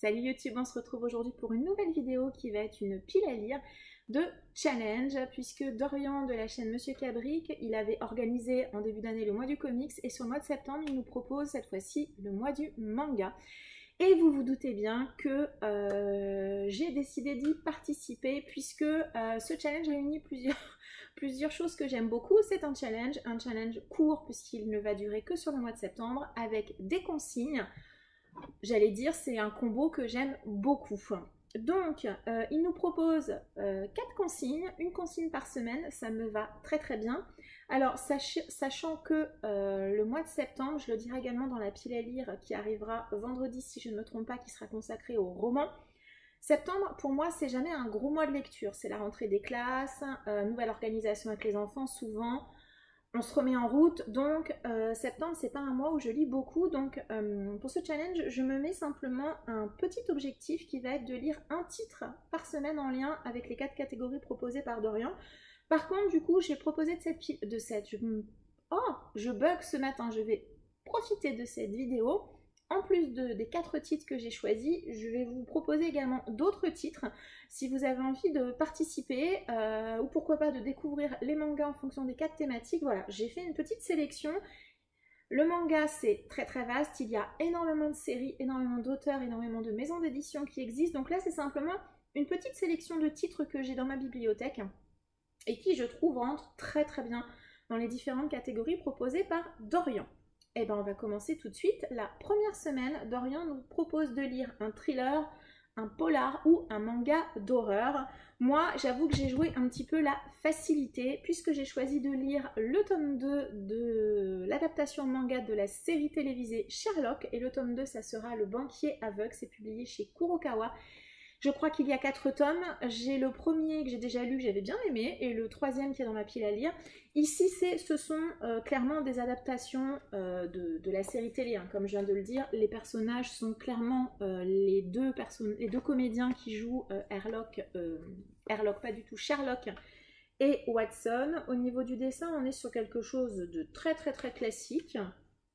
Salut YouTube, on se retrouve aujourd'hui pour une nouvelle vidéo qui va être une pile à lire de challenge, puisque Dorian de la chaîne Monsieur Cabric, il avait organisé en début d'année le mois du comics et sur le mois de septembre, il nous propose cette fois-ci le mois du manga. Et vous vous doutez bien que j'ai décidé d'y participer puisque ce challenge réunit plusieurs choses que j'aime beaucoup. C'est un challenge court puisqu'il ne va durer que sur le mois de septembre avec des consignes. J'allais dire, c'est un combo que j'aime beaucoup. Donc, il nous propose 4 consignes, une consigne par semaine, ça me va très très bien. Alors, sachant que le mois de septembre, je le dirai également dans la pile à lire qui arrivera vendredi, si je ne me trompe pas, qui sera consacrée au roman. Septembre, pour moi, c'est jamais un gros mois de lecture. C'est la rentrée des classes, nouvelle organisation avec les enfants, souvent. On se remet en route, donc septembre c'est pas un mois où je lis beaucoup, donc pour ce challenge je me mets simplement un petit objectif qui va être de lire un titre par semaine en lien avec les 4 catégories proposées par Dorian. Par contre du coup j'ai proposé je bug ce matin, je vais profiter de cette vidéo. En plus des 4 titres que j'ai choisis, je vais vous proposer également d'autres titres. Si vous avez envie de participer, ou pourquoi pas de découvrir les mangas en fonction des 4 thématiques, voilà, j'ai fait une petite sélection. Le manga, c'est très très vaste, il y a énormément de séries, énormément d'auteurs, énormément de maisons d'édition qui existent. Donc là, c'est simplement une petite sélection de titres que j'ai dans ma bibliothèque et qui, je trouve, rentrent très très bien dans les différentes catégories proposées par Dorian. Eh bien, on va commencer tout de suite. La première semaine, Dorian nous propose de lire un thriller, un polar ou un manga d'horreur. Moi, j'avoue que j'ai joué un petit peu la facilité puisque j'ai choisi de lire le tome 2 de l'adaptation manga de la série télévisée Sherlock. Et le tome 2, ça sera Le banquier aveugle. C'est publié chez Kurokawa. Je crois qu'il y a 4 tomes. J'ai le premier que j'ai déjà lu, que j'avais bien aimé, et le troisième qui est dans ma pile à lire. Ici, ce sont clairement des adaptations de la série télé, hein, comme je viens de le dire. Les personnages sont clairement les deux comédiens qui jouent Sherlock et Watson. Au niveau du dessin, on est sur quelque chose de très très très classique.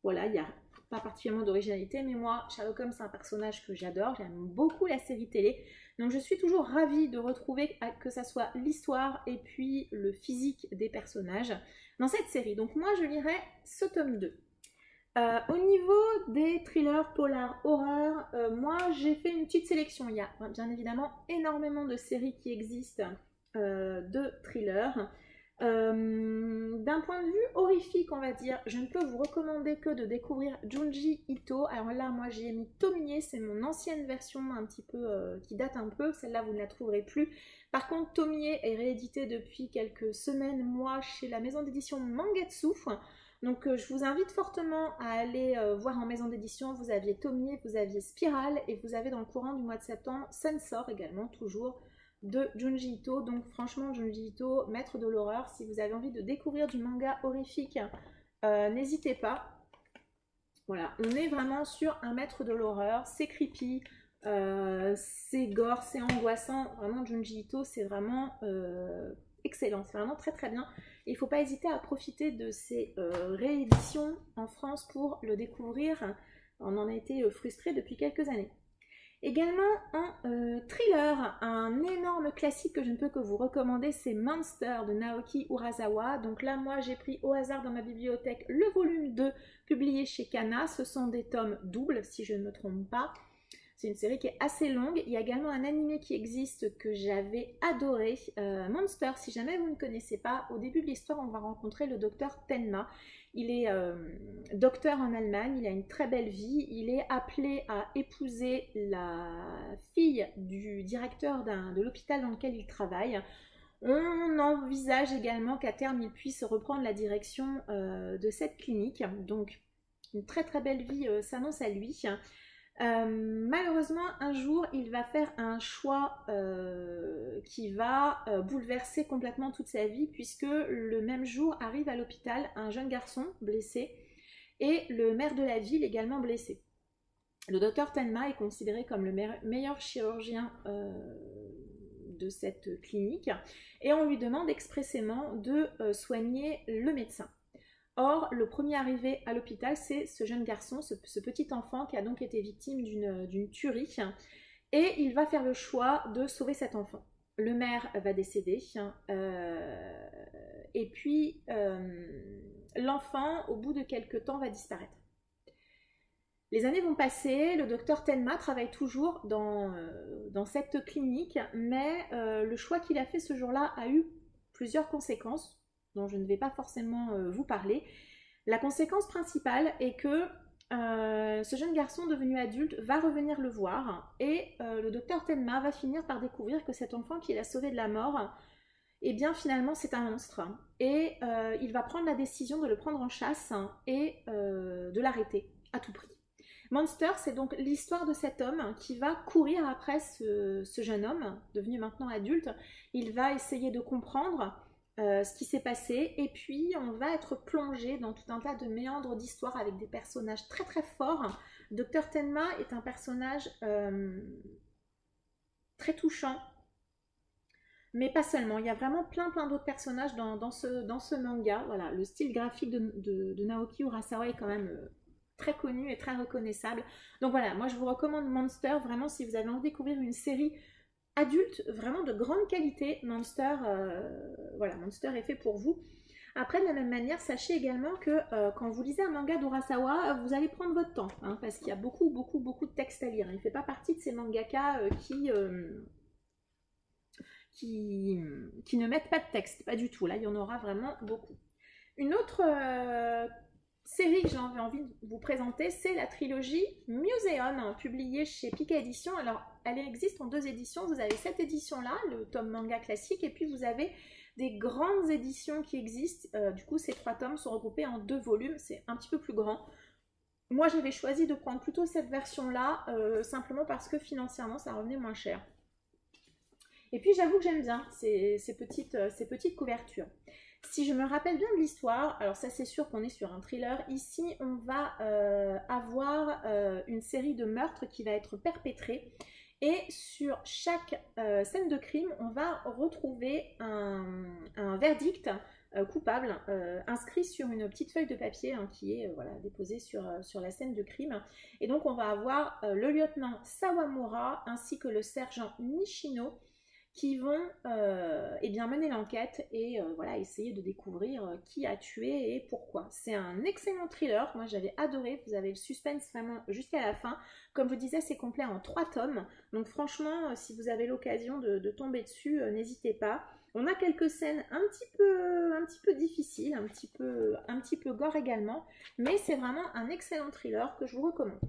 Voilà, il n'y a pas particulièrement d'originalité, mais moi, Sherlock Holmes, c'est un personnage que j'adore, j'aime beaucoup la série télé, donc je suis toujours ravie de retrouver que ça soit l'histoire et puis le physique des personnages dans cette série. Donc moi, je lirai ce tome 2. Au niveau des thrillers, polar, horreur, moi, j'ai fait une petite sélection. Il y a bien évidemment énormément de séries qui existent de thrillers. D'un point de vue horrifique, on va dire, je ne peux vous recommander que de découvrir Junji Ito. Alors là, moi j'ai mis Tomie, c'est mon ancienne version un petit peu qui date un peu, celle-là vous ne la trouverez plus. Par contre, Tomie est réédité depuis quelques semaines, mois, chez la maison d'édition Mangetsu. Donc je vous invite fortement à aller voir en maison d'édition. Vous aviez Tomie, vous aviez Spirale, et vous avez dans le courant du mois de septembre Sensor également, toujours de Junji Ito. Donc franchement, Junji Ito, maître de l'horreur, si vous avez envie de découvrir du manga horrifique, n'hésitez pas. Voilà, on est vraiment sur un maître de l'horreur, c'est creepy, c'est gore, c'est angoissant. Vraiment, Junji Ito, c'est vraiment excellent, c'est vraiment très très bien. Il ne faut pas hésiter à profiter de ces rééditions en France pour le découvrir. On en a été frustrés depuis quelques années. Également un thriller, un énorme classique que je ne peux que vous recommander, c'est Monster de Naoki Urasawa. Donc là, moi, j'ai pris au hasard dans ma bibliothèque le volume 2 publié chez Kana. Ce sont des tomes doubles, si je ne me trompe pas. C'est une série qui est assez longue. Il y a également un animé qui existe que j'avais adoré, Monster. Si jamais vous ne connaissez pas, au début de l'histoire, on va rencontrer le docteur Tenma. Il est docteur en Allemagne, il a une très belle vie, il est appelé à épouser la fille du directeur de l'hôpital dans lequel il travaille. On envisage également qu'à terme il puisse reprendre la direction de cette clinique, donc une très très belle vie s'annonce à lui. Malheureusement, un jour, il va faire un choix qui va bouleverser complètement toute sa vie, puisque le même jour arrive à l'hôpital un jeune garçon blessé et le maire de la ville également blessé. Le docteur Tenma est considéré comme le meilleur chirurgien de cette clinique et on lui demande expressément de soigner le médecin. Or, le premier arrivé à l'hôpital, c'est ce jeune garçon, ce petit enfant qui a donc été victime d'une tuerie. Et il va faire le choix de sauver cet enfant. Le maire va décéder. Et puis, l'enfant, au bout de quelques temps, va disparaître. Les années vont passer, le docteur Tenma travaille toujours dans cette clinique, mais le choix qu'il a fait ce jour-là a eu plusieurs conséquences, dont je ne vais pas forcément vous parler. La conséquence principale est que ce jeune garçon devenu adulte va revenir le voir, et le docteur Tenma va finir par découvrir que cet enfant qu'il a sauvé de la mort, eh bien finalement c'est un monstre. Et il va prendre la décision de le prendre en chasse et de l'arrêter à tout prix. Monster, c'est donc l'histoire de cet homme qui va courir après ce jeune homme, devenu maintenant adulte. Il va essayer de comprendre ce qui s'est passé, et puis on va être plongé dans tout un tas de méandres d'histoire avec des personnages très très forts. Dr Tenma est un personnage très touchant, mais pas seulement. Il y a vraiment plein d'autres personnages dans ce manga. Voilà, le style graphique de Naoki Urasawa est quand même très connu et très reconnaissable. Donc voilà, moi je vous recommande Monster, vraiment si vous avez envie de découvrir une série adulte, vraiment de grande qualité, Monster, voilà, Monster est fait pour vous. Après, de la même manière, sachez également que quand vous lisez un manga d'Urasawa, vous allez prendre votre temps, hein, parce qu'il y a beaucoup de textes à lire. Il ne fait pas partie de ces mangaka qui ne mettent pas de texte, pas du tout. Là, il y en aura vraiment beaucoup. Une autre série que j'ai envie de vous présenter, c'est la trilogie Museum, publiée chez Pika Édition. Alors, elle existe en 2 éditions. Vous avez cette édition-là, le tome manga classique, et puis vous avez des grandes éditions qui existent. Du coup, ces 3 tomes sont regroupés en 2 volumes. C'est un petit peu plus grand. Moi, j'avais choisi de prendre plutôt cette version-là, simplement parce que financièrement, ça revenait moins cher. Et puis, j'avoue que j'aime bien ces petites couvertures. Si je me rappelle bien de l'histoire, alors ça c'est sûr qu'on est sur un thriller, ici on va avoir une série de meurtres qui va être perpétrée, et sur chaque scène de crime, on va retrouver un verdict coupable inscrit sur une petite feuille de papier, hein, qui est voilà, déposée sur la scène de crime. Et donc on va avoir le lieutenant Sawamura ainsi que le sergent Nishino qui vont eh bien mener l'enquête et voilà, essayer de découvrir qui a tué et pourquoi. C'est un excellent thriller, moi j'avais adoré, vous avez le suspense vraiment jusqu'à la fin. Comme je vous disais, c'est complet en 3 tomes, donc franchement, si vous avez l'occasion de tomber dessus, n'hésitez pas. On a quelques scènes un petit peu difficiles, un petit peu gore également, mais c'est vraiment un excellent thriller que je vous recommande.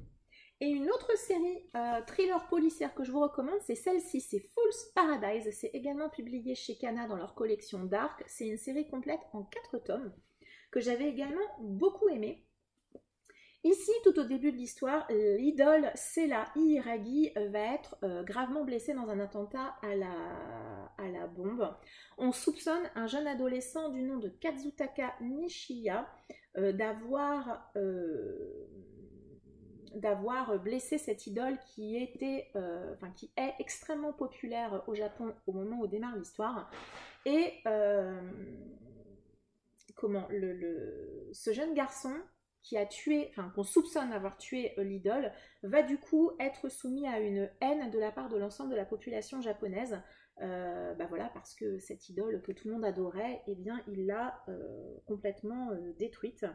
Et une autre série thriller policière que je vous recommande, c'est celle-ci, c'est Fool's Paradise. C'est également publié chez Kana dans leur collection Dark. C'est une série complète en 4 tomes que j'avais également beaucoup aimé. Ici, tout au début de l'histoire, l'idole Sela Hiragi va être gravement blessée dans un attentat à la bombe. On soupçonne un jeune adolescent du nom de Kazutaka Nishiya d'avoir blessé cette idole qui est extrêmement populaire au Japon au moment où démarre l'histoire. Et ce jeune garçon qui a tué, qu'on soupçonne avoir tué l'idole, va du coup être soumis à une haine de la part de l'ensemble de la population japonaise. Voilà, parce que cette idole que tout le monde adorait, eh bien, il l'a complètement détruite.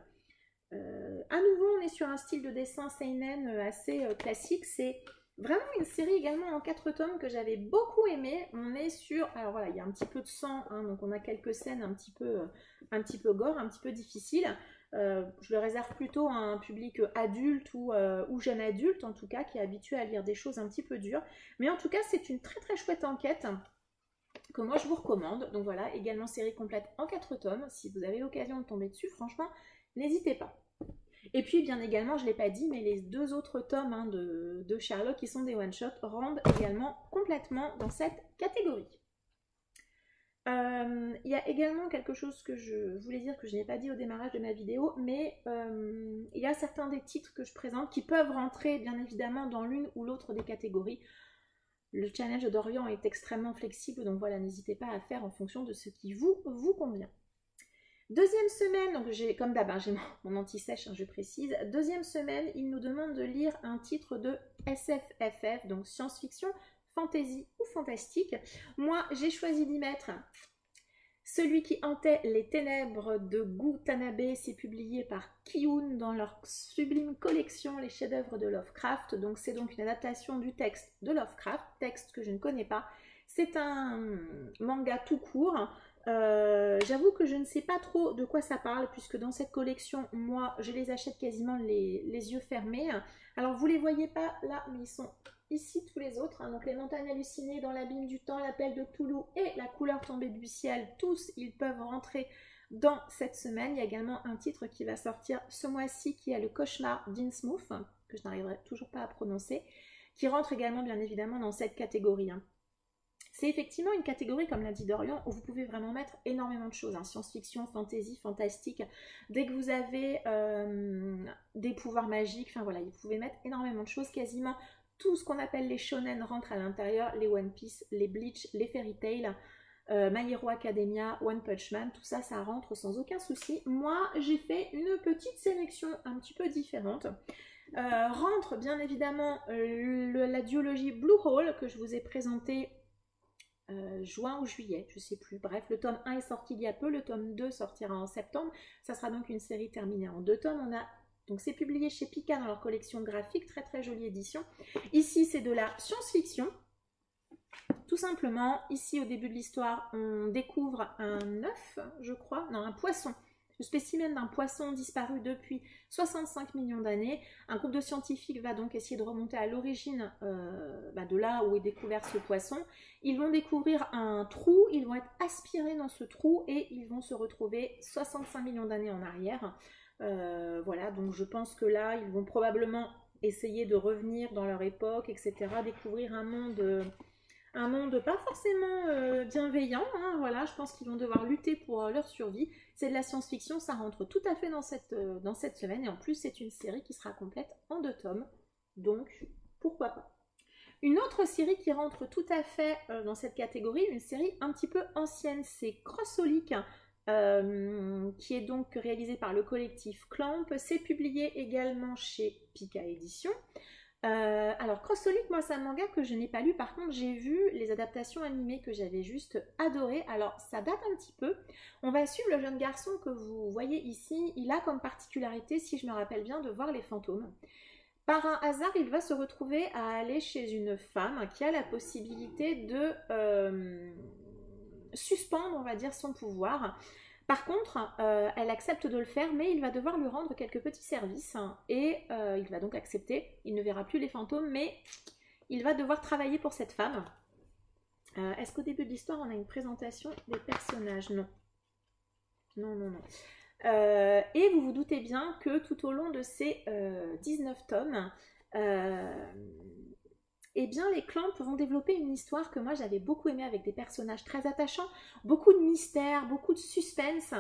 À nouveau, on est sur un style de dessin seinen assez classique. C'est vraiment une série également en 4 tomes que j'avais beaucoup aimé. On est sur, alors voilà, il y a un petit peu de sang, hein, donc on a quelques scènes un petit peu gore, un petit peu difficiles. Je le réserve plutôt à un public adulte ou jeune adulte, en tout cas, qui est habitué à lire des choses un petit peu dures. Mais en tout cas, c'est une très très chouette enquête que moi je vous recommande. Donc voilà, également série complète en 4 tomes. Si vous avez l'occasion de tomber dessus, franchement, n'hésitez pas. Et puis bien également, je ne l'ai pas dit, mais les 2 autres tomes, hein, de Sherlock qui sont des one-shots rendent également complètement dans cette catégorie. Il y a également quelque chose que je voulais dire que je n'ai pas dit au démarrage de ma vidéo, mais il y a certains des titres que je présente qui peuvent rentrer bien évidemment dans l'une ou l'autre des catégories. Le challenge d'Orient est extrêmement flexible, donc voilà, n'hésitez pas à faire en fonction de ce qui vous convient. Deuxième semaine, donc j'ai comme d'hab, hein, j'ai mon anti-sèche, hein, je précise. Deuxième semaine, il nous demande de lire un titre de SFFF, donc science-fiction, fantasy ou fantastique. Moi, j'ai choisi d'y mettre Celui qui hantait les ténèbres de Gu Tanabe. C'est publié par Kiun dans leur sublime collection Les chefs-d'œuvre de Lovecraft. Donc c'est donc une adaptation du texte de Lovecraft, texte que je ne connais pas. C'est un manga tout court. J'avoue que je ne sais pas trop de quoi ça parle, puisque dans cette collection, moi, je les achète quasiment les yeux fermés. Alors, vous ne les voyez pas là, mais ils sont ici tous les autres. Hein. Donc, les montagnes hallucinées dans l'abîme du temps, l'appel de Cthulhu et la couleur tombée du ciel, tous, ils peuvent rentrer dans cette semaine. Il y a également un titre qui va sortir ce mois-ci, qui est Le cauchemar d'Innsmouth, que je n'arriverai toujours pas à prononcer, qui rentre également, bien évidemment, dans cette catégorie. Hein. C'est effectivement une catégorie, comme l'a dit Dorian, où vous pouvez vraiment mettre énormément de choses, hein. Science-fiction, fantasy, fantastique. Dès que vous avez des pouvoirs magiques, enfin voilà, vous pouvez mettre énormément de choses. Quasiment tout ce qu'on appelle les shonen rentre à l'intérieur, les One Piece, les Bleach, les Fairy Tail, My Hero Academia, One Punch Man, tout ça, ça rentre sans aucun souci. Moi, j'ai fait une petite sélection un petit peu différente. Rentre bien évidemment la duologie Blue Hole que je vous ai présentée juin ou juillet, je sais plus. Bref, le tome 1 est sorti il y a peu, le tome 2 sortira en septembre. Ça sera donc une série terminée en 2 tomes. Donc c'est publié chez Pika dans leur collection graphique, très très jolie édition. Ici c'est de la science-fiction, tout simplement. Ici au début de l'histoire, on découvre un œuf, je crois, non, un poisson. Le spécimen d'un poisson disparu depuis 65 millions d'années. Un groupe de scientifiques va donc essayer de remonter à l'origine de là où est découvert ce poisson. Ils vont découvrir un trou, ils vont être aspirés dans ce trou et ils vont se retrouver 65 millions d'années en arrière. Voilà, donc je pense que là, ils vont probablement essayer de revenir dans leur époque, etc. Découvrir un monde pas forcément bienveillant, hein, voilà, je pense qu'ils vont devoir lutter pour leur survie. C'est de la science-fiction, ça rentre tout à fait dans cette semaine, et en plus c'est une série qui sera complète en 2 tomes, donc pourquoi pas. Une autre série qui rentre tout à fait dans cette catégorie, une série un petit peu ancienne, c'est Crossholic, qui est donc réalisée par le collectif Clamp. C'est publié également chez Pika Éditions. Alors Crossholic, moi c'est un manga que je n'ai pas lu, par contre j'ai vu les adaptations animées que j'avais juste adorées. Alors ça date un petit peu. On va suivre le jeune garçon que vous voyez ici. Il a comme particularité, si je me rappelle bien, de voir les fantômes. Par un hasard, il va se retrouver à aller chez une femme qui a la possibilité de suspendre, on va dire, son pouvoir. Par contre, elle accepte de le faire, mais il va devoir lui rendre quelques petits services, hein, et il va donc accepter. Il ne verra plus les fantômes, mais il va devoir travailler pour cette femme. Est-ce qu'au début de l'histoire, on a une présentation des personnages? Non. Non, non, non. Et vous vous doutez bien que tout au long de ces 19 tomes, eh bien les Clamp vont développer une histoire que moi j'avais beaucoup aimée, avec des personnages très attachants, beaucoup de mystère, beaucoup de suspense.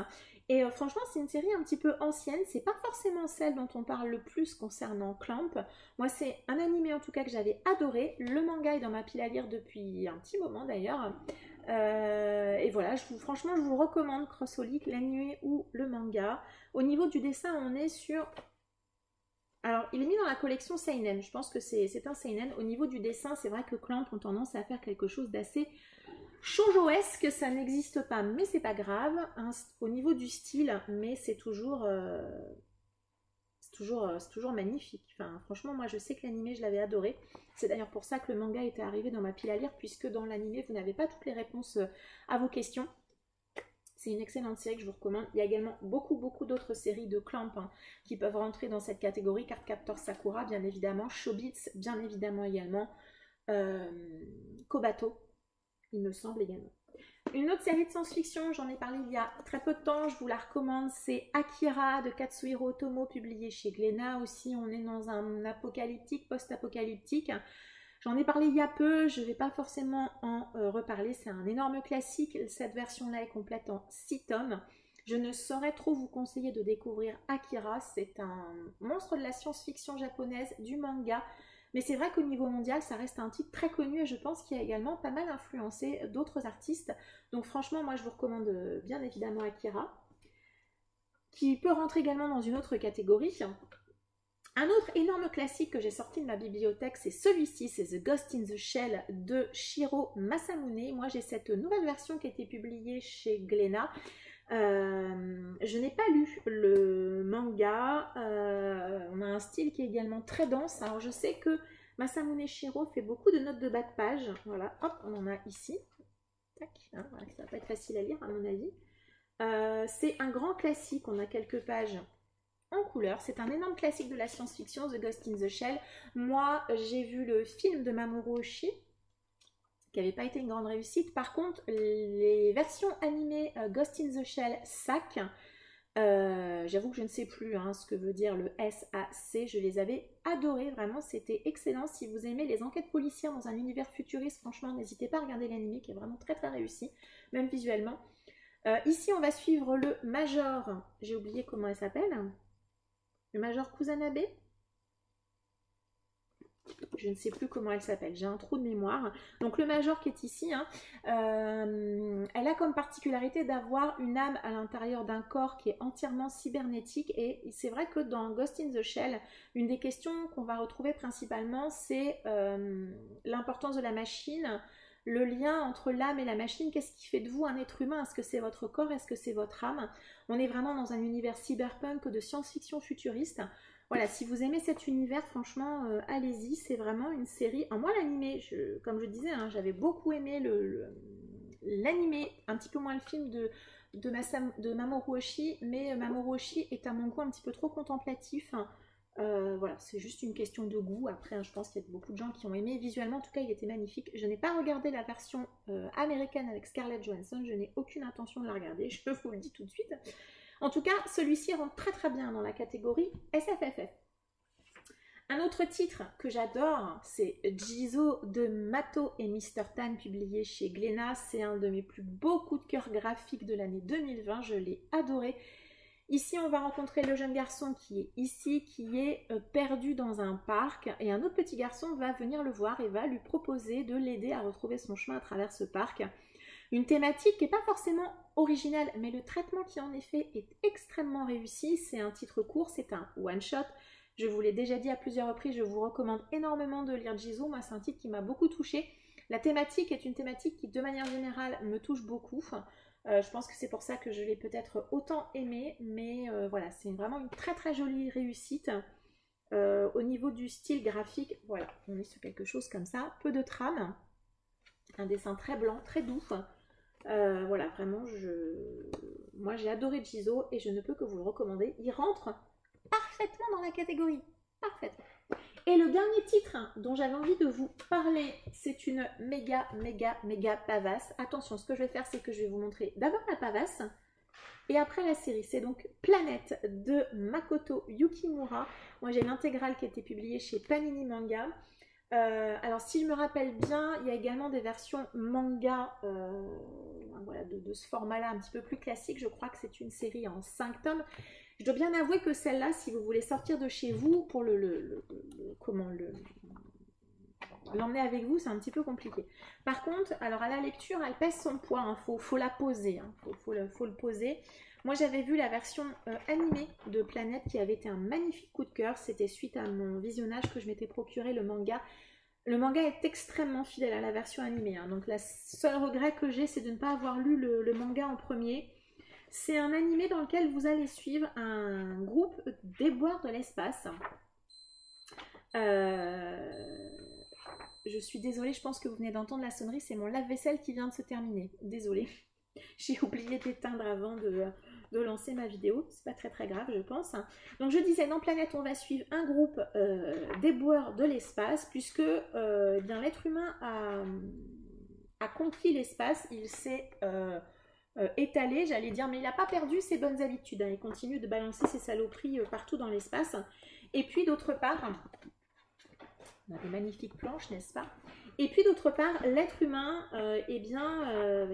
Et franchement, c'est une série un petit peu ancienne, c'est pas forcément celle dont on parle le plus concernant Clamp. Moi, c'est un animé en tout cas que j'avais adoré. Le manga est dans ma pile à lire depuis un petit moment d'ailleurs. Et voilà, franchement, je vous recommande Crossholic, l'anime ou le manga. Au niveau du dessin, on est sur... Alors, il est mis dans la collection Seinen, je pense que c'est un Seinen. Au niveau du dessin, c'est vrai que Clamp ont tendance à faire quelque chose d'assez shoujoesque, ça n'existe pas, mais c'est pas grave. Hein, au niveau du style, mais c'est toujours magnifique. Enfin, franchement, moi je sais que l'animé, je l'avais adoré. C'est d'ailleurs pour ça que le manga était arrivé dans ma pile à lire, puisque dans l'animé, vous n'avez pas toutes les réponses à vos questions. C'est une excellente série que je vous recommande. Il y a également beaucoup d'autres séries de Clamp, hein, qui peuvent rentrer dans cette catégorie. Cardcaptor Sakura, bien évidemment. Chobits, bien évidemment également. Kobato, il me semble également. Une autre série de science-fiction, j'en ai parlé il y a très peu de temps, je vous la recommande, c'est Akira de Katsuhiro Otomo, publié chez Glénat. Aussi, on est dans un apocalyptique, post-apocalyptique. J'en ai parlé il y a peu, je ne vais pas forcément en reparler, c'est un énorme classique. Cette version-là est complète en 6 tomes. Je ne saurais trop vous conseiller de découvrir Akira, c'est un monstre de la science-fiction japonaise, du manga. Mais c'est vrai qu'au niveau mondial, ça reste un titre très connu et je pense qu'il a également pas mal influencé d'autres artistes. Donc franchement, moi je vous recommande bien évidemment Akira. qui peut rentrer également dans une autre catégorie. Un autre énorme classique que j'ai sorti de ma bibliothèque, c'est celui-ci, c'est The Ghost in the Shell de Shiro Masamune. Moi, j'ai cette nouvelle version qui a été publiée chez Glénat. Je n'ai pas lu le manga. On a un style qui est également très dense. Alors, je sais que Masamune Shiro fait beaucoup de notes de bas de page. Voilà, hop, on en a ici. Tac, hein, voilà, ça va pas être facile à lire, à mon avis. C'est un grand classique. On a quelques pages en couleur. C'est un énorme classique de la science-fiction, The Ghost in the Shell. Moi, j'ai vu le film de Mamoru Oshii, qui n'avait pas été une grande réussite. Par contre, les versions animées Ghost in the Shell SAC, j'avoue que je ne sais plus ce que veut dire le SAC, je les avais adorées, vraiment, c'était excellent. Si vous aimez les enquêtes policières dans un univers futuriste, franchement, n'hésitez pas à regarder l'anime qui est vraiment très très réussi, même visuellement. Ici, on va suivre le Major, j'ai oublié comment elle s'appelle. Le Major Kusanbe, je ne sais plus comment elle s'appelle, j'ai un trou de mémoire. Donc le Major qui est ici, elle a comme particularité d'avoir une âme à l'intérieur d'un corps qui est entièrement cybernétique. Et c'est vrai que dans Ghost in the Shell, une des questions qu'on va retrouver principalement, c'est l'importance de la machine, le lien entre l'âme et la machine. Qu'est-ce qui fait de vous un être humain? Est-ce que c'est votre corps? Est-ce que c'est votre âme? On est vraiment dans un univers cyberpunk de science-fiction futuriste. Voilà, si vous aimez cet univers, franchement, allez-y, c'est vraiment une série. Alors moi, l'animé, comme je disais, j'avais beaucoup aimé l'animé, un petit peu moins le film de Mamoru Oshii, mais Mamoru Oshii est à mon goût un petit peu trop contemplatif. Voilà, c'est juste une question de goût. Après, je pense qu'il y a beaucoup de gens qui ont aimé. Visuellement, en tout cas, il était magnifique. Je n'ai pas regardé la version américaine avec Scarlett Johansson. Je n'ai aucune intention de la regarder, je vous le dis tout de suite. En tout cas, celui-ci rentre très très bien dans la catégorie SFFF. Un autre titre que j'adore, c'est Jizo de Mato et Mr. Tan, publié chez Glénat. C'est un de mes plus beaux coups de cœur graphiques de l'année 2020. Je l'ai adoré. Ici, on va rencontrer le jeune garçon qui est ici, qui est perdu dans un parc. Et un autre petit garçon va venir le voir et va lui proposer de l'aider à retrouver son chemin à travers ce parc. Une thématique qui n'est pas forcément originale, mais le traitement qui en effet est extrêmement réussi. C'est un titre court, c'est un one-shot. Je vous l'ai déjà dit à plusieurs reprises, je vous recommande énormément de lire Jizo. Moi, c'est un titre qui m'a beaucoup touchée. La thématique est une thématique qui, de manière générale, me touche beaucoup. Je pense que c'est pour ça que je l'ai peut-être autant aimé, mais voilà, c'est vraiment une très très jolie réussite. Au niveau du style graphique, voilà, on est sur quelque chose comme ça. Peu de trame, un dessin très blanc, très doux. Voilà, vraiment, moi j'ai adoré Jizo et je ne peux que vous le recommander. Il rentre parfaitement dans la catégorie, parfaitement. Et le dernier titre dont j'avais envie de vous parler, c'est une méga pavasse. Attention, ce que je vais faire, c'est que je vais vous montrer d'abord la pavasse et après la série. C'est donc Planète de Makoto Yukimura. Moi j'ai l'intégrale qui a été publiée chez Panini Manga. Alors si je me rappelle bien, il y a également des versions manga voilà, de ce format-là un petit peu plus classique. Je crois que c'est une série en 5 tomes. Je dois bien avouer que celle-là, si vous voulez sortir de chez vous pour l'emmener avec vous, c'est un petit peu compliqué. Par contre, alors à la lecture, elle pèse son poids. Faut la poser. Faut le poser. Moi, j'avais vu la version animée de Planète qui avait été un magnifique coup de cœur. C'était suite à mon visionnage que je m'étais procuré le manga. Le manga est extrêmement fidèle à la version animée. Donc, le seul regret que j'ai, c'est de ne pas avoir lu le manga en premier. C'est un animé dans lequel vous allez suivre un groupe d'éboueurs de l'espace. Je suis désolée, je pense que vous venez d'entendre la sonnerie. C'est mon lave-vaisselle qui vient de se terminer. Désolée. J'ai oublié d'éteindre avant de lancer ma vidéo. C'est pas très très grave, je pense. Donc je disais, dans Planète, on va suivre un groupe d'éboueurs de l'espace, puisque bien l'être humain a conquis l'espace. Il s'est étalé, j'allais dire, mais il n'a pas perdu ses bonnes habitudes. Il continue de balancer ses saloperies partout dans l'espace. Et puis d'autre part, on a des magnifiques planches, n'est-ce pas? Et puis d'autre part, l'être humain,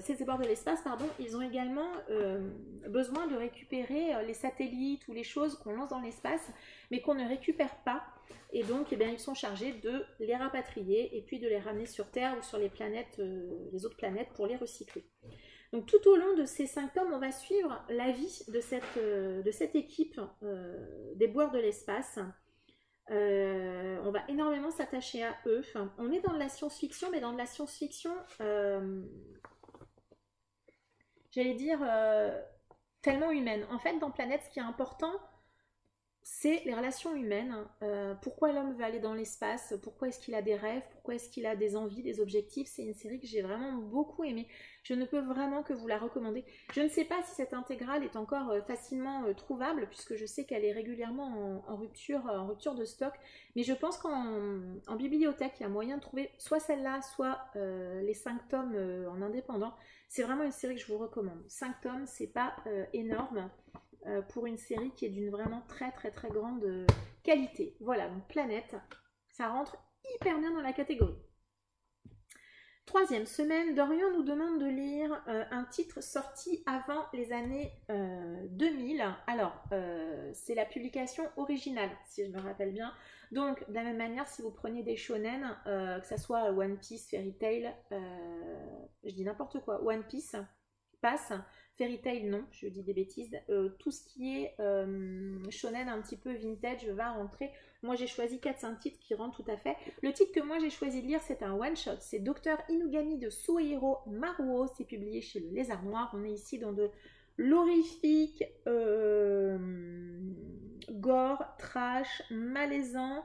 ces éboueurs de l'espace, ils ont également besoin de récupérer les satellites ou les choses qu'on lance dans l'espace, mais qu'on ne récupère pas. Et donc, ils sont chargés de les rapatrier et puis de les ramener sur Terre ou sur les planètes, les autres planètes pour les recycler. Donc tout au long de ces 5 tomes, on va suivre la vie de cette équipe des Boueurs de l'espace. On va énormément s'attacher à eux. Enfin, on est dans de la science-fiction, mais dans de la science-fiction, j'allais dire, tellement humaine. En fait, dans Planète, ce qui est important, c'est les relations humaines. Pourquoi l'homme veut aller dans l'espace, pourquoi est-ce qu'il a des rêves, pourquoi est-ce qu'il a des envies, des objectifs. C'est une série que j'ai vraiment beaucoup aimée. Je ne peux vraiment que vous la recommander. Je ne sais pas si cette intégrale est encore facilement trouvable, puisque je sais qu'elle est régulièrement en rupture de stock, mais je pense qu'en bibliothèque, il y a moyen de trouver soit celle-là, soit les 5 tomes en indépendant. C'est vraiment une série que je vous recommande. 5 tomes, c'est pas énorme pour une série qui est d'une vraiment très très très grande qualité. Voilà, donc Planète, ça rentre hyper bien dans la catégorie. 3e semaine, Dorian nous demande de lire un titre sorti avant les années 2000. Alors, c'est la publication originale, si je me rappelle bien. Donc, de la même manière, si vous prenez des shonen, que ce soit One Piece, Fairy Tail, je dis n'importe quoi, One Piece passe, Fairy Tail non, je dis des bêtises, tout ce qui est shonen un petit peu vintage va rentrer. Moi j'ai choisi 4-5 titres qui rentrent tout à fait. Le titre que moi j'ai choisi de lire, c'est un one shot, c'est Docteur Inugami de Suehiro Maruo, c'est publié chez le Lézard Noir. On est ici dans de l'horrifique, gore, trash, malaisant.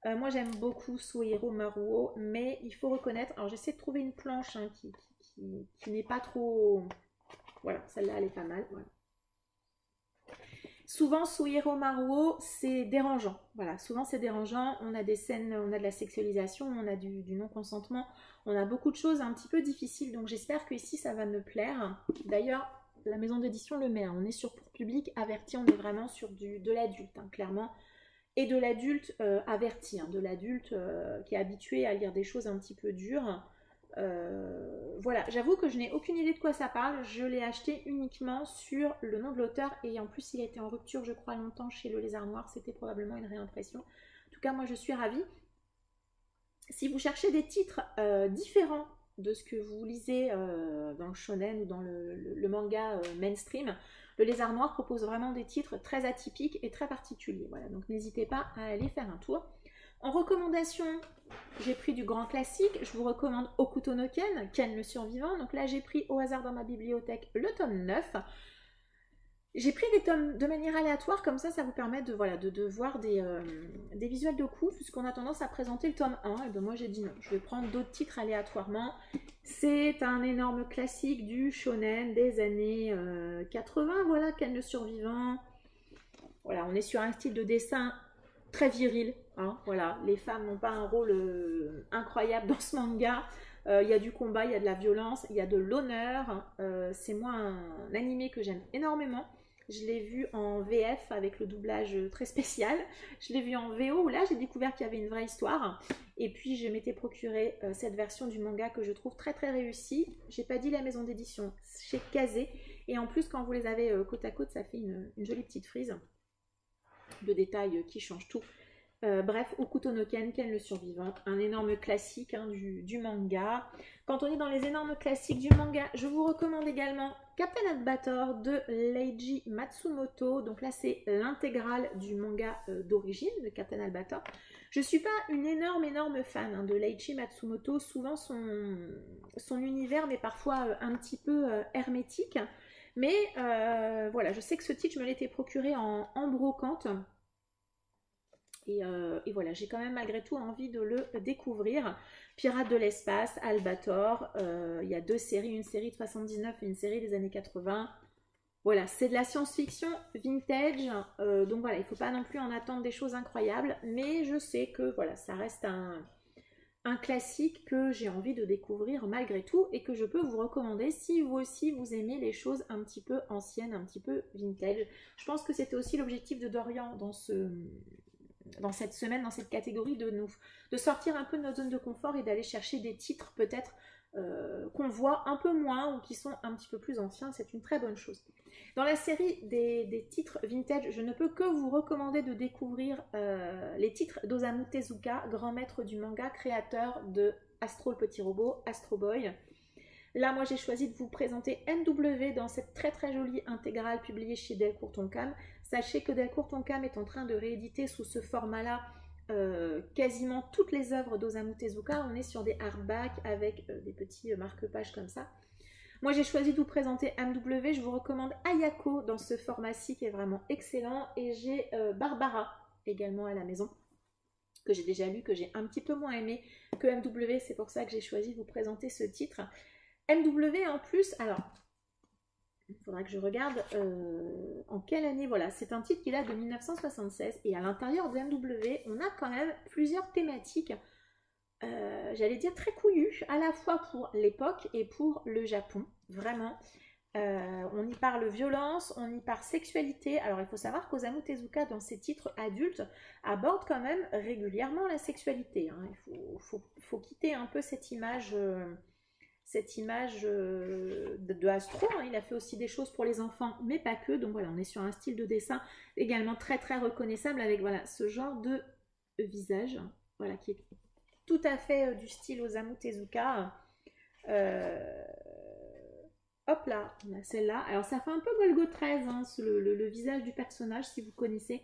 Moi j'aime beaucoup Suehiro Maruo, mais il faut reconnaître, alors j'essaie de trouver une planche hein, qui n'est pas trop... Voilà, celle-là, elle est pas mal. Voilà. Souvent, Suehiro Maruo, c'est dérangeant. Voilà, souvent, c'est dérangeant. On a des scènes, on a de la sexualisation, on a du non-consentement. On a beaucoup de choses un petit peu difficiles. Donc, j'espère que ici, ça va me plaire. D'ailleurs, la maison d'édition le met. Hein. On est sur pour public averti. On est vraiment sur de l'adulte, hein, clairement. Et de l'adulte averti. Hein, de l'adulte qui est habitué à lire des choses un petit peu dures. Voilà, j'avoue que je n'ai aucune idée de quoi ça parle. Je l'ai acheté uniquement sur le nom de l'auteur et en plus il a été en rupture je crois longtemps chez le Lézard Noir. C'était probablement une réimpression. En tout cas moi je suis ravie. Si vous cherchez des titres différents de ce que vous lisez dans le shonen ou dans le manga mainstream, le Lézard Noir propose vraiment des titres très atypiques et très particuliers. Voilà, donc n'hésitez pas à aller faire un tour. En recommandation, j'ai pris du grand classique. Je vous recommande Hokuto no Ken, Ken le survivant. Donc là, j'ai pris au hasard dans ma bibliothèque le tome 9. J'ai pris des tomes de manière aléatoire, comme ça vous permet de, voilà, de voir des visuels de coups, puisqu'on a tendance à présenter le tome 1. Et bien moi, j'ai dit non, je vais prendre d'autres titres aléatoirement. C'est un énorme classique du shonen des années 80. Voilà, Ken le survivant. Voilà, on est sur un style de dessin très viril, hein, voilà, les femmes n'ont pas un rôle incroyable dans ce manga. Il y a du combat, il y a de la violence, il y a de l'honneur. C'est moi un animé que j'aime énormément. Je l'ai vu en VF avec le doublage très spécial. Je l'ai vu en VO où là j'ai découvert qu'il y avait une vraie histoire. Et puis je m'étais procuré cette version du manga que je trouve très très réussie. J'ai pas dit la maison d'édition, chez Kazé. Et en plus quand vous les avez côte à côte, ça fait une jolie petite frise. De détails qui changent tout. Bref, Hokuto no Ken, Ken le survivant, un énorme classique hein, du manga. Quand on est dans les énormes classiques du manga, je vous recommande également Captain Albator de Leiji Matsumoto. Donc là, c'est l'intégrale du manga d'origine de Captain Albator. Je ne suis pas une énorme fan hein, de Leiji Matsumoto. Souvent, son univers m'est parfois un petit peu hermétique. Mais voilà, je sais que ce titre, je me l'étais procuré en brocante. Et voilà, j'ai quand même malgré tout envie de le découvrir. Pirates de l'espace, Albator, il y a 2 séries, une série de 79 et une série des années 80. Voilà, c'est de la science-fiction vintage, donc voilà, il ne faut pas non plus en attendre des choses incroyables, mais je sais que voilà, ça reste un classique que j'ai envie de découvrir malgré tout et que je peux vous recommander si vous aussi vous aimez les choses un petit peu anciennes, un petit peu vintage. Je pense que c'était aussi l'objectif de Dorian dans cette semaine, dans cette catégorie, de sortir un peu de notre zone de confort et d'aller chercher des titres peut-être qu'on voit un peu moins ou qui sont un petit peu plus anciens. C'est une très bonne chose. Dans la série des titres vintage, je ne peux que vous recommander de découvrir les titres d'Osamu Tezuka, grand maître du manga, créateur de Astro le petit robot, Astro Boy. Là, moi, j'ai choisi de vous présenter MW dans cette très très jolie intégrale publiée chez Delcourt Tonkam. Sachez que Delcourt Tonkam est en train de rééditer sous ce format-là quasiment toutes les œuvres d'Osamu Tezuka. On est sur des hardbacks avec des petits marque-pages comme ça. Moi, j'ai choisi de vous présenter MW. Je vous recommande Ayako dans ce format-ci qui est vraiment excellent. Et j'ai Barbara également à la maison, que j'ai déjà lu, que j'ai un petit peu moins aimé que MW. C'est pour ça que j'ai choisi de vous présenter ce titre. MW en plus, alors, il faudra que je regarde en quelle année, voilà, c'est un titre qui date de 1976 et à l'intérieur de MW, on a quand même plusieurs thématiques, j'allais dire très couillues, à la fois pour l'époque et pour le Japon, vraiment. On y parle violence, on y parle sexualité. Alors il faut savoir qu'Osamu Tezuka dans ses titres adultes aborde quand même régulièrement la sexualité, hein. Il faut quitter un peu cette image... de Astro, hein. Il a fait aussi des choses pour les enfants, mais pas que. Donc voilà, on est sur un style de dessin également très très reconnaissable avec voilà ce genre de visage, voilà, qui est tout à fait du style Osamu Tezuka. Hop là, on a celle-là. Alors ça fait un peu Golgo 13, hein, le visage du personnage si vous connaissez.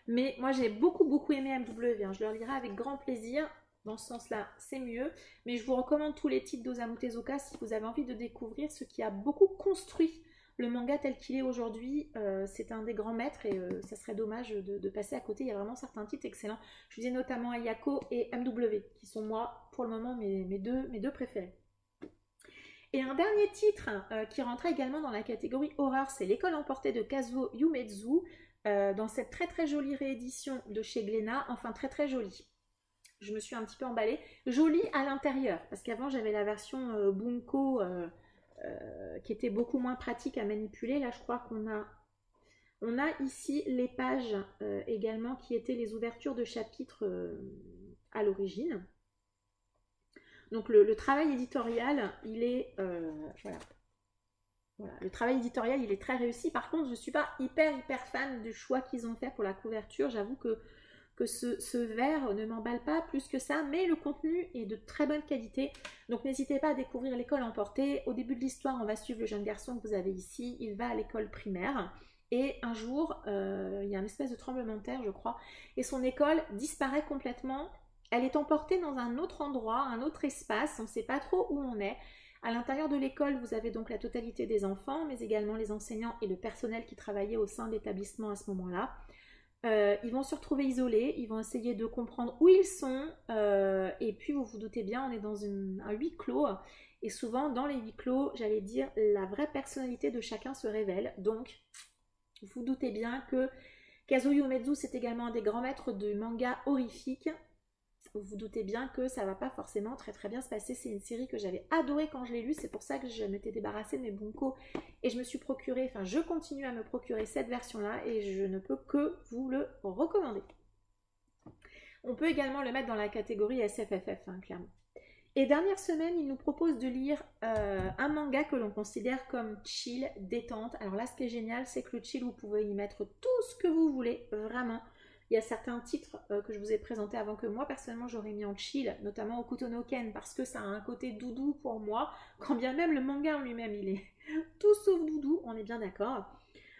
Mais moi j'ai beaucoup aimé MW, hein. Je le lirai avec grand plaisir. Dans ce sens-là, c'est mieux. Mais je vous recommande tous les titres d'Osamu Tezuka si vous avez envie de découvrir ce qui a beaucoup construit le manga tel qu'il est aujourd'hui. C'est un des grands maîtres et ça serait dommage de passer à côté. Il y a vraiment certains titres excellents. Je vous dis notamment Ayako et MW, qui sont moi, pour le moment, mes deux préférés. Et un dernier titre qui rentrait également dans la catégorie horreur, c'est L'école emportée de Kazuo Umezu, dans cette très très jolie réédition de chez Glénat. Enfin, très très jolie. Je me suis un petit peu emballée. Jolie à l'intérieur, parce qu'avant j'avais la version Bunko qui était beaucoup moins pratique à manipuler. Là je crois qu'on a ici les pages également qui étaient les ouvertures de chapitres à l'origine. Donc le travail éditorial, il est... Voilà, le travail éditorial, il est très réussi. Par contre, je ne suis pas hyper fan du choix qu'ils ont fait pour la couverture. J'avoue que ce verre ne m'emballe pas plus que ça, mais le contenu est de très bonne qualité. Donc n'hésitez pas à découvrir l'école emportée. Au début de l'histoire, on va suivre le jeune garçon que vous avez ici. Il va à l'école primaire et un jour, il y a une espèce de tremblement de terre, je crois, et son école disparaît complètement. Elle est emportée dans un autre endroit, un autre espace, on ne sait pas trop où on est. À l'intérieur de l'école, vous avez donc la totalité des enfants, mais également les enseignants et le personnel qui travaillaient au sein de l'établissement à ce moment-là. Ils vont se retrouver isolés, ils vont essayer de comprendre où ils sont, et puis vous vous doutez bien, on est dans un huis clos, et souvent dans les huis clos, j'allais dire, la vraie personnalité de chacun se révèle. Donc, vous vous doutez bien que Kazuo Umezu, c'est également un des grands maîtres du manga horrifique. Vous vous doutez bien que ça va pas forcément très bien se passer. C'est une série que j'avais adorée quand je l'ai lue, c'est pour ça que je m'étais débarrassée de mes Bunko et je me suis procuré, enfin je continue à me procurer cette version-là et je ne peux que vous le recommander. On peut également le mettre dans la catégorie SFFF, hein, clairement. Et dernière semaine, il nous propose de lire un manga que l'on considère comme chill, détente. Alors là, ce qui est génial, c'est que le chill, vous pouvez y mettre tout ce que vous voulez, vraiment. Il y a certains titres que je vous ai présentés avant que moi, personnellement, j'aurais mis en chill, notamment Okuto no Ken, parce que ça a un côté doudou pour moi, quand bien même le manga en lui-même, il est tout sauf doudou, on est bien d'accord.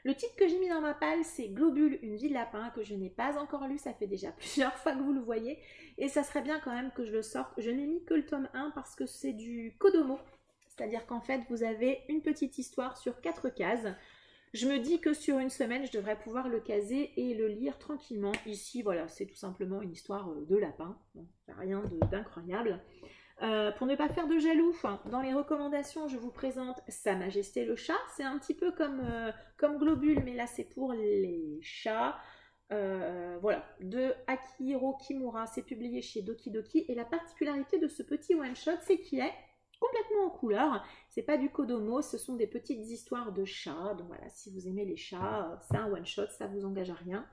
Le titre que j'ai mis dans ma palle, c'est Globule, une vie de lapin, que je n'ai pas encore lu, ça fait déjà plusieurs fois que vous le voyez, et ça serait bien quand même que je le sorte. Je n'ai mis que le tome 1 parce que c'est du Kodomo, c'est-à-dire qu'en fait, vous avez une petite histoire sur 4 cases. Je me dis que sur une semaine, je devrais pouvoir le caser et le lire tranquillement. Ici, voilà, c'est tout simplement une histoire de lapin. Bon, rien d'incroyable. Pour ne pas faire de jaloux, dans les recommandations, je vous présente Sa Majesté le chat. C'est un petit peu comme Globule, mais là, c'est pour les chats. Voilà, de Akihiro Kimura. C'est publié chez Doki Doki. Et la particularité de ce petit one-shot, c'est qu'il est complètement en couleur. C'est pas du Kodomo, ce sont des petites histoires de chats. Donc voilà, si vous aimez les chats, c'est un one shot, ça vous engage à rien.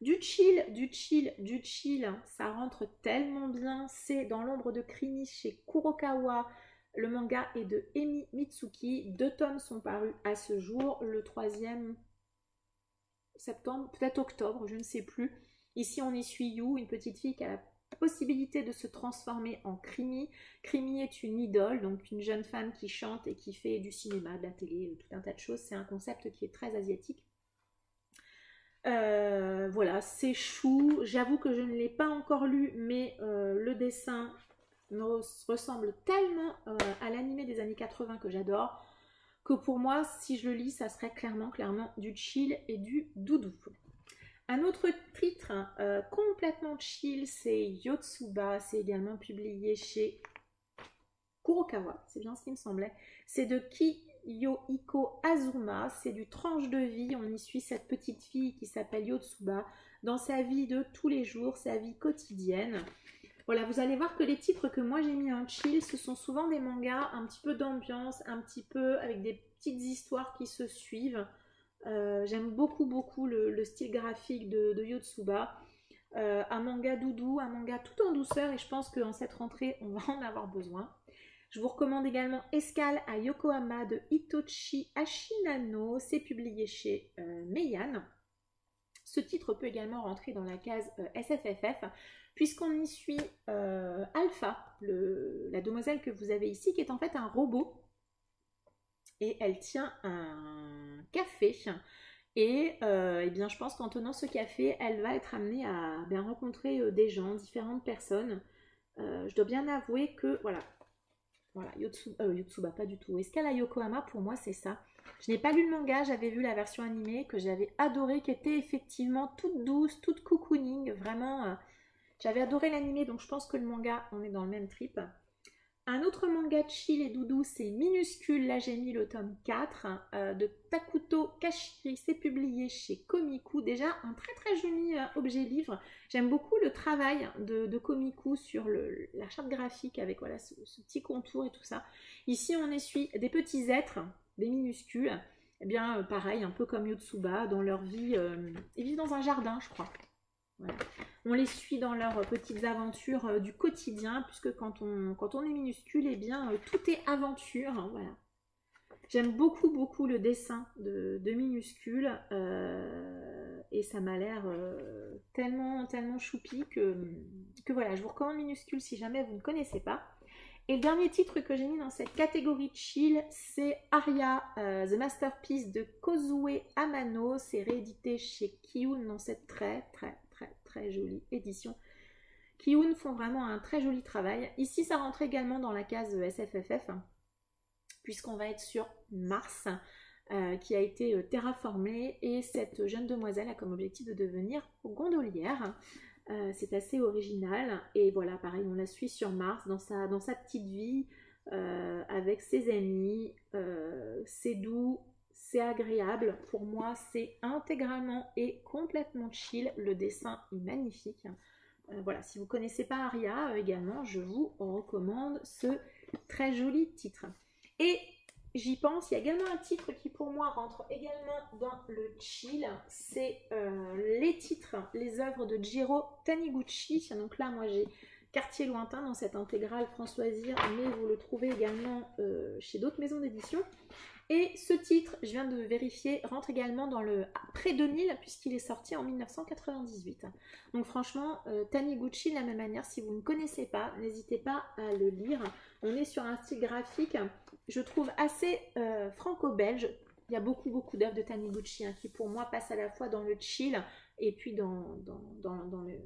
Du chill, ça rentre tellement bien. C'est Dans l'ombre de Krimi chez Kurokawa. Le manga est de Emi Mitsuki. 2 tomes sont parus à ce jour. Le 3e septembre, peut-être octobre, je ne sais plus. Ici on y suit Yu, une petite fille qui a possibilité de se transformer en Creamy. Creamy est une idole, donc une jeune femme qui chante et qui fait du cinéma, de la télé, tout un tas de choses. C'est un concept qui est très asiatique. Voilà, c'est chou. J'avoue que je ne l'ai pas encore lu, mais le dessin me ressemble tellement à l'animé des années 80 que j'adore, que pour moi, si je le lis, ça serait clairement du chill et du doudou. Un autre titre complètement chill, c'est Yotsuba. C'est également publié chez Kurokawa, c'est bien ce qui me semblait. C'est de Kiyohiko Azuma, c'est du tranche de vie. On y suit cette petite fille qui s'appelle Yotsuba dans sa vie de tous les jours, sa vie quotidienne. Voilà, vous allez voir que les titres que moi j'ai mis en chill, ce sont souvent des mangas un petit peu d'ambiance, un petit peu avec des petites histoires qui se suivent. J'aime beaucoup le style graphique de Yotsuba. Un manga doudou, un manga tout en douceur, et je pense qu'en cette rentrée, on va en avoir besoin. Je vous recommande également Escale à Yokohama de Hitoshi Ashinano. C'est publié chez Meian. Ce titre peut également rentrer dans la case SFFF, puisqu'on y suit Alpha, la demoiselle que vous avez ici, qui est en fait un robot. Et elle tient un café. Et eh bien, je pense qu'en tenant ce café, elle va être amenée à bien rencontrer des gens, différentes personnes. Je dois bien avouer que, voilà, Yotsuba, pas du tout. Escale à Yokohama, pour moi, c'est ça. Je n'ai pas lu le manga, j'avais vu la version animée que j'avais adorée, qui était effectivement toute douce, toute cocooning. Vraiment, j'avais adoré l'animé, donc je pense que le manga, on est dans le même trip. Un autre manga chill et doudou, c'est Minuscule. Là, j'ai mis le tome 4 de Takuto Kashiri. C'est publié chez Komiku. Déjà, un très joli objet livre. J'aime beaucoup le travail de Komiku sur la charte graphique avec voilà, ce petit contour et tout ça. Ici, on essuie des petits êtres, des minuscules. Eh bien, pareil, un peu comme Yotsuba, dans leur vie. Ils vivent dans un jardin, je crois. Voilà. On les suit dans leurs petites aventures du quotidien, puisque quand on est minuscule, eh bien tout est aventure. Hein, voilà. J'aime beaucoup le dessin de minuscule et ça m'a l'air tellement choupi que voilà, je vous recommande Minuscule si jamais vous ne connaissez pas. Et le dernier titre que j'ai mis dans cette catégorie chill, c'est Aria, The Masterpiece de Kozue Amano. C'est réédité chez Kiun dans cette très jolie édition. Kiun font vraiment un très joli travail. Ici, ça rentre également dans la case SFFF, puisqu'on va être sur Mars, qui a été terraformée, et cette jeune demoiselle a comme objectif de devenir gondolière. C'est assez original, et voilà, pareil, on la suit sur Mars, dans sa petite vie, avec ses amis. C'est doux, c'est agréable. Pour moi, c'est intégralement et complètement chill. Le dessin est magnifique. Voilà, si vous ne connaissez pas Aria également, je vous recommande ce très joli titre. Et j'y pense, il y a également un titre qui pour moi rentre également dans le chill. C'est les titres, les œuvres de Jiro Taniguchi. Donc là, moi j'ai Quartier lointain dans cette intégrale Françoisir, mais vous le trouvez également chez d'autres maisons d'édition. Et ce titre, je viens de vérifier, rentre également dans le pré-2000 puisqu'il est sorti en 1998. Donc franchement, Taniguchi, de la même manière, si vous ne connaissez pas, n'hésitez pas à le lire. On est sur un style graphique, je trouve, assez franco-belge. Il y a beaucoup d'œuvres de Taniguchi hein, qui pour moi passent à la fois dans le chill et puis dans le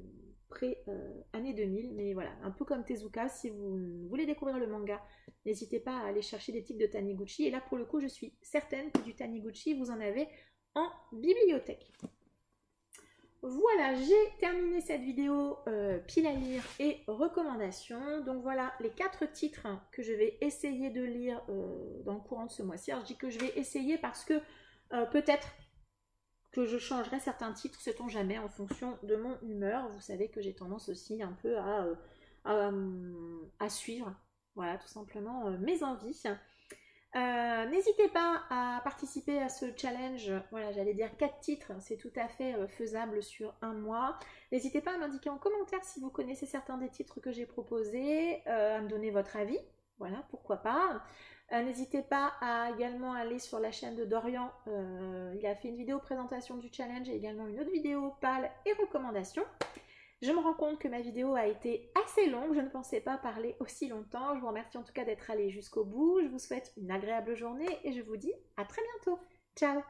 pré-année 2000. Mais voilà, un peu comme Tezuka, si vous voulez découvrir le manga, n'hésitez pas à aller chercher des titres de Taniguchi. Et là, pour le coup, je suis certaine que du Taniguchi, vous en avez en bibliothèque. Voilà, j'ai terminé cette vidéo pile à lire et recommandations. Donc voilà les 4 titres que je vais essayer de lire dans le courant de ce mois-ci. Alors je dis que je vais essayer parce que peut-être que je changerai certains titres, sait-on jamais, en fonction de mon humeur. Vous savez que j'ai tendance aussi un peu à suivre, voilà, tout simplement mes envies. N'hésitez pas à participer à ce challenge. Voilà, j'allais dire 4 titres, c'est tout à fait faisable sur un mois. N'hésitez pas à m'indiquer en commentaire si vous connaissez certains des titres que j'ai proposés, à me donner votre avis, voilà, pourquoi pas. N'hésitez pas à également aller sur la chaîne de Dorian, il a fait une vidéo présentation du challenge et également une autre vidéo pâle et recommandations. Je me rends compte que ma vidéo a été assez longue, je ne pensais pas parler aussi longtemps. Je vous remercie en tout cas d'être allé jusqu'au bout. Je vous souhaite une agréable journée et je vous dis à très bientôt. Ciao!